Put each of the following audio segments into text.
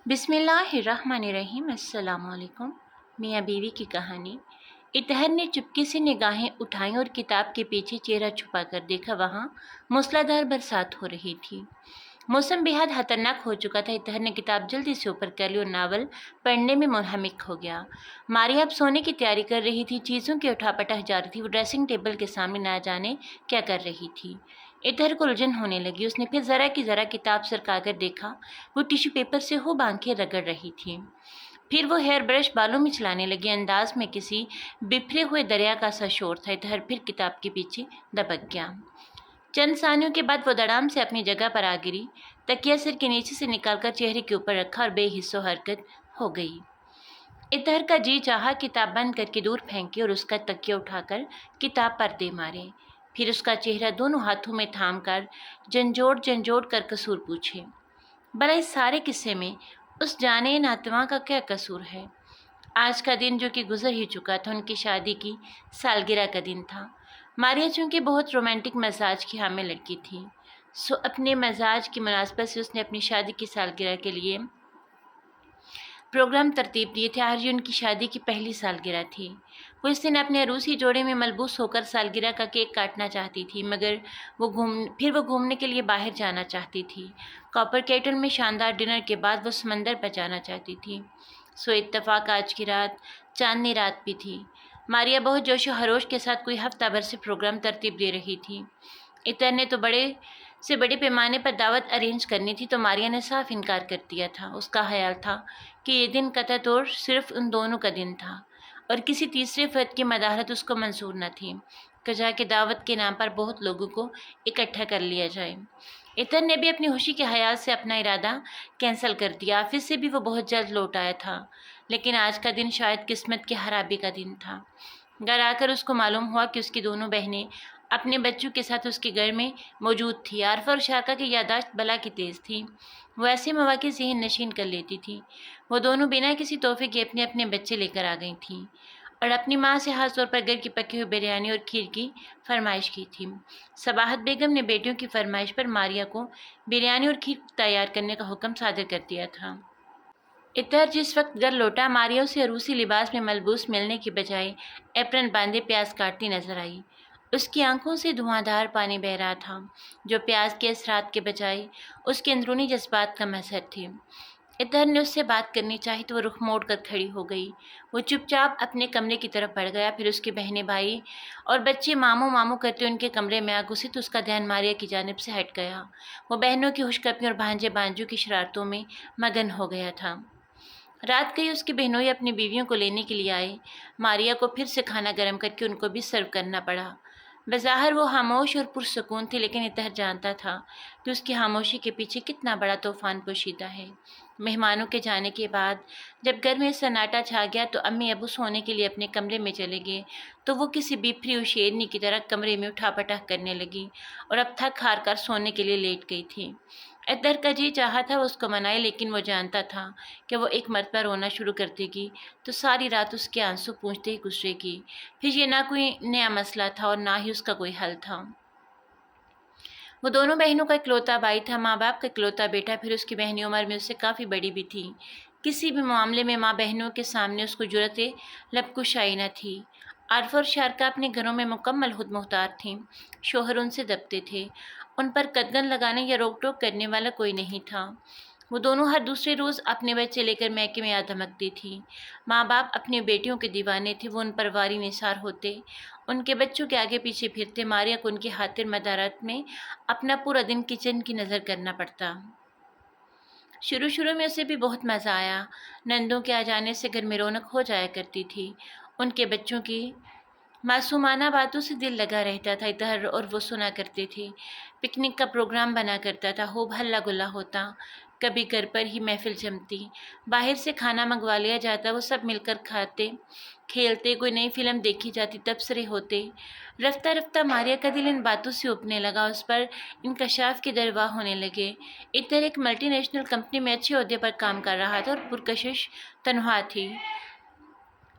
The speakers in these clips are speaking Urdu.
بسم اللہ الرحمن الرحیم۔ السلام علیکم۔ میاں بیوی کی کہانی۔ اطہر نے چپکے سے نگاہیں اٹھائیں اور کتاب کے پیچھے چہرہ چھپا کر دیکھا، وہاں موسلادھار برسات ہو رہی تھی۔ موسم بے حد خطرناک ہو چکا تھا۔ اطہر نے کتاب جلدی سے اوپر کر لی اور ناول پڑھنے میں منہمک ہو گیا۔ ماریا اب سونے کی تیاری کر رہی تھی، چیزوں کی اٹھا پٹک جا رہی تھی۔ وہ ڈریسنگ ٹیبل کے سامنے نہ جانے کیا کر رہی تھی۔ اطہر کو الجھن ہونے لگی۔ اس نے پھر ذرا کی ذرا کتاب سرکا کر دیکھا، وہ ٹیشو پیپر سے خوب آنکھیں رگڑ رہی تھی۔ پھر وہ ہیئر برش بالوں میں چلانے لگی، انداز میں کسی بفرے ہوئے دریا کا سا شور تھا۔ اطہر پھر کتاب کے پیچھے دبک گیا۔ چند ثانیوں کے بعد وہ دڑام سے اپنی جگہ پر آ گری، تکیہ سر کے نیچے سے نکال کر چہرے کے اوپر رکھا اور بے حس و حرکت ہو گئی۔ اطہر کا جی چاہا کتاب بند کر کے دور پھینکے اور اس کا تکیہ اٹھا کر کتاب پر دے مارے، پھر اس کا چہرہ دونوں ہاتھوں میں تھام کر جھنجھوڑ کر قصور پوچھے۔ بھلا اس سارے قصے میں اس جانے ناتواں کا کیا قصور ہے؟ آج کا دن جو کہ گزر ہی چکا تھا، ان کی شادی کی سالگرہ کا دن تھا۔ ماریا چونکہ بہت رومانٹک مزاج کی حامل لڑکی تھی، سو اپنے مزاج کی مناسبت سے اس نے اپنی شادی کی سالگرہ کے لیے پروگرام ترتیب دیے تھے۔ آج ان کی شادی کی پہلی سالگرہ تھی۔ وہ اس دن اپنے عروسی جوڑے میں ملبوس ہو کر سالگرہ کا کیک کاٹنا چاہتی تھی، مگر وہ گھومنے کے لیے باہر جانا چاہتی تھی۔ کاپر کیٹل میں شاندار ڈنر کے بعد وہ سمندر پر جانا چاہتی تھی۔ سو اتفاق آج کی رات چاندنی رات بھی تھی۔ ماریا بہت جوش و خروش کے ساتھ کوئی ہفتہ بھر سے پروگرام ترتیب دے رہی تھی۔ اطہر نے تو بڑے پیمانے پر دعوت ارینج کرنی تھی، تو ماریا نے صاف انکار کر دیا تھا۔ اس کا خیال تھا کہ یہ دن قطع طور صرف ان دونوں کا دن تھا اور کسی تیسرے فرد کی مداخلت اس کو منظور نہ تھی، کجا کہ دعوت کے نام پر بہت لوگوں کو اکٹھا کر لیا جائے۔ اطہر نے بھی اپنی خوشی کے خیال سے اپنا ارادہ کینسل کر دیا۔ آفس سے بھی وہ بہت جلد لوٹ آیا تھا، لیکن آج کا دن شاید قسمت کی خرابی کا دن تھا۔ گھر آ کر اس کو معلوم ہوا کہ اس کی دونوں بہنیں اپنے بچوں کے ساتھ اس کے گھر میں موجود تھی۔ عارفہ اور شارکا کی یادداشت بلا کی تیز تھی، وہ ایسے مواقع ذہن نشین کر لیتی تھی۔ وہ دونوں بنا کسی تحفے کے اپنے اپنے بچے لے کر آ گئی تھیں اور اپنی ماں سے خاص طور پر گھر کی پکی ہوئی بریانی اور کھیر کی فرمائش کی تھی۔ صباحت بیگم نے بیٹیوں کی فرمائش پر ماریا کو بریانی اور کھیر تیار کرنے کا حکم صادر کر دیا تھا۔ اطہر جس وقت گھر لوٹا، ماریا اسے عروسی لباس میں ملبوس ملنے کی بجائے ایپرن باندھے پیاز کاٹتی نظر آئی۔ اس کی آنکھوں سے دھواں دھار پانی بہہ رہا تھا، جو پیاز کے اثرات کے بجائے اس کے اندرونی جذبات کا مظہر تھے۔ اطہر نے اس سے بات کرنی چاہی تو وہ رخ موڑ کر کھڑی ہو گئی۔ وہ چپ چاپ اپنے کمرے کی طرف بڑھ گیا، پھر اس کے بہنیں بھائی اور بچے ماموں ماموں کرتے ان کے کمرے میں آ گھسے تو اس کا دھیان ماریا کی جانب سے ہٹ گیا۔ وہ بہنوں کی خوشکپیوں اور بھانجے بھانجوں کی شرارتوں میں مگن ہو گیا تھا۔ رات گئی اس کی بہنوئی اپنی بیویوں کو لینے کے لیے آئے۔ ماریا کو پھر سے کھانا گرم کر کے ان کو بھی سرو کرنا پڑا۔ بظاہر وہ خاموش اور پرسکون تھی، لیکن اطہر جانتا تھا کہ اس کی خاموشی کے پیچھے کتنا بڑا طوفان پوشیدہ ہے۔ مہمانوں کے جانے کے بعد جب گھر میں سناٹا چھا گیا تو امی ابو سونے کے لیے اپنے کمرے میں چلے گئے، تو وہ کسی بپھری ہوئی شیرنی کی طرح کمرے میں اٹھا پٹک کرنے لگی اور اب تھک ہار کر سونے کے لیے لیٹ گئی تھی۔ اطہر کا جی چاہا تھا وہ اس کو منائے، لیکن وہ جانتا تھا کہ وہ ایک مرتبہ رونا شروع کر دے گی تو ساری رات اس کے آنسو پونچھتے ہی گزرے گی۔ پھر یہ نہ کوئی نیا مسئلہ تھا اور نہ ہی اس کا کوئی حل تھا۔ وہ دونوں بہنوں کا اکلوتا بھائی تھا، ماں باپ کا اکلوتا بیٹا، پھر اس کی بہنیں عمر میں اس سے کافی بڑی بھی تھی۔ کسی بھی معاملے میں ماں بہنوں کے سامنے اس کو جرأت لب کشائی نہ تھی۔ عارفہ اور شارکا اپنے گھروں میں مکمل خود مختار تھیں، شوہر ان سے دبتے تھے، ان پر قدغن لگانے یا روک ٹوک کرنے والا کوئی نہیں تھا۔ وہ دونوں ہر دوسرے روز اپنے بچے لے کر میکے میں آ دھمکتی تھی۔ ماں باپ اپنی بیٹیوں کے دیوانے تھے، وہ ان پر واری نثار ہوتے، ان کے بچوں کے آگے پیچھے پھرتے۔ ماریا کو ان کی خاطر مدارات میں اپنا پورا دن کچن کی نظر کرنا پڑتا۔ شروع میں اسے بھی بہت مزہ آیا۔ نندوں کے آ جانے سے گھر میں رونق ہو جایا کرتی تھی۔ ان کے بچوں کی معصومانہ باتوں سے دل لگا رہتا تھا۔ اطہر اور وہ سنا کرتے تھے، پکنک کا پروگرام بنا کرتا تھا، خوب ہلا گلا ہوتا، کبھی گھر پر ہی محفل جمتی، باہر سے کھانا منگوا لیا جاتا، وہ سب مل کر کھاتے کھیلتے، کوئی نئی فلم دیکھی جاتی، تبصرے ہوتے۔ رفتہ رفتہ ماریا کا دل ان باتوں سے اُبنے لگا، اس پر انکشاف کے درواہ ہونے لگے۔ اطہر ایک ملٹی نیشنل کمپنی میں اچھے عہدے پر کام کر رہا تھا اور پرکشش تنخواہ تھی۔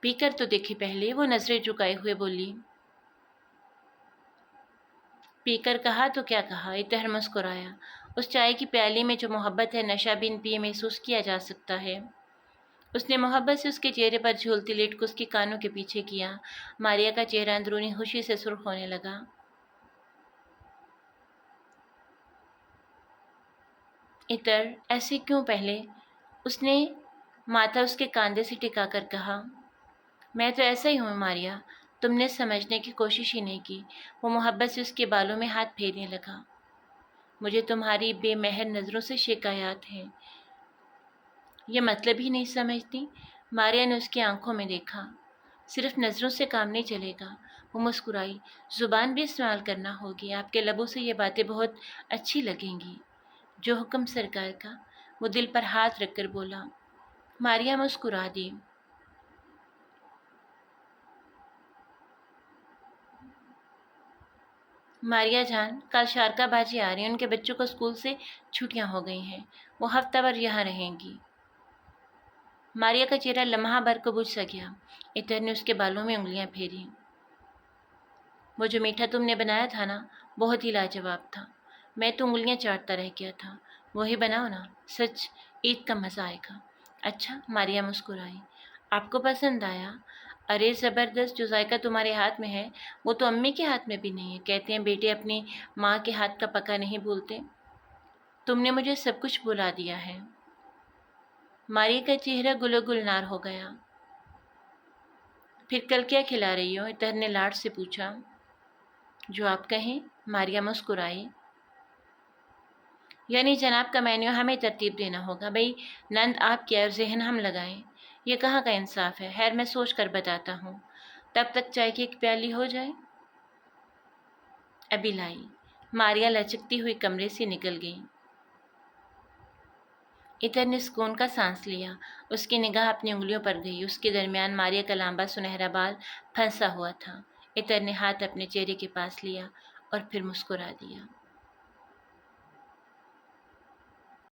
پی کر تو دیکھے پہلے، وہ نظریں جھکائے ہوئے بولی۔ پی کر کہا تو کیا کہا؟ اطہر مسکرایا۔ اس چائے کی پیالی میں جو محبت ہے، نشہ بن پیے محسوس کیا جا سکتا ہے۔ اس نے محبت سے اس کے چہرے پر جھولتی لٹ کو اس کے کانوں کے پیچھے کیا۔ ماریا کا چہرہ اندرونی خوشی سے سرخ ہونے لگا۔ اطہر، ایسے کیوں پہلے؟ اس نے ماتھا اس کے کاندھے سے ٹکا کر کہا۔ میں تو ایسا ہی ہوں ماریا، تم نے سمجھنے کی کوشش ہی نہیں کی۔ وہ محبت سے اس کے بالوں میں ہاتھ پھیرنے لگا۔ مجھے تمہاری بے مہر نظروں سے شکایات ہے، یہ مطلب ہی نہیں سمجھتی؟ ماریا نے اس کی آنکھوں میں دیکھا۔ صرف نظروں سے کام نہیں چلے گا۔ وہ مسکرائی۔ زبان بھی استعمال کرنا ہوگی، آپ کے لبوں سے یہ باتیں بہت اچھی لگیں گی۔ جو حکم سرکار کا، وہ دل پر ہاتھ رکھ کر بولا۔ ماریا مسکرا دی۔ ماریا جان، کل شارکا باجی آ رہی ہیں، ان کے بچوں کو اسکول سے چھٹیاں ہو گئی ہیں، وہ ہفتہ بھر یہاں رہیں گی۔ ماریا کا چہرہ لمحہ بھر کو بجھ سا گیا۔ اطہر نے اس کے بالوں میں انگلیاں پھیری۔ وہ جو میٹھا تم نے بنایا تھا نا، بہت ہی لاجواب تھا۔ میں تو انگلیاں چاٹتا رہ گیا تھا۔ وہی بناؤ نا، سچ عید کا مزہ آئے گا۔ اچھا، ماریا مسکرائی۔ آپ کو پسند آیا؟ ارے زبردست، جو ذائقہ تمہارے ہاتھ میں ہے وہ تو امی کے ہاتھ میں بھی نہیں ہے۔ کہتے ہیں بیٹے اپنی ماں کے ہاتھ کا پکا نہیں بھولتے۔ تم نے مجھے سب کچھ بھلا دیا ہے۔ ماریا کا چہرہ گل و گلنار ہو گیا۔ پھر کل کیا کھلا رہی ہو؟ اطہر نے لاڈ سے پوچھا۔ جو آپ کہیں، ماریا مسکرائی۔ یعنی جناب کا مینیو ہمیں ترتیب دینا ہوگا؟ بھئی نند آپ کیا اور ذہن ہم لگائیں؟ یہ کہاں کا انصاف ہے؟ خیر، میں سوچ کر بتاتا ہوں۔ تب تک چائے کی ایک پیالی ہو جائے۔ ابھی لائی۔ ماریا لچکتی ہوئی کمرے سے نکل گئی۔ اطہر نے سکون کا سانس لیا۔ اس کی نگاہ اپنی انگلیوں پر گئی۔ اس کے درمیان ماریا کا لمبا سنہرا بال پھنسا ہوا تھا۔ اطہر نے ہاتھ اپنے چہرے کے پاس لیا اور پھر مسکرا دیا۔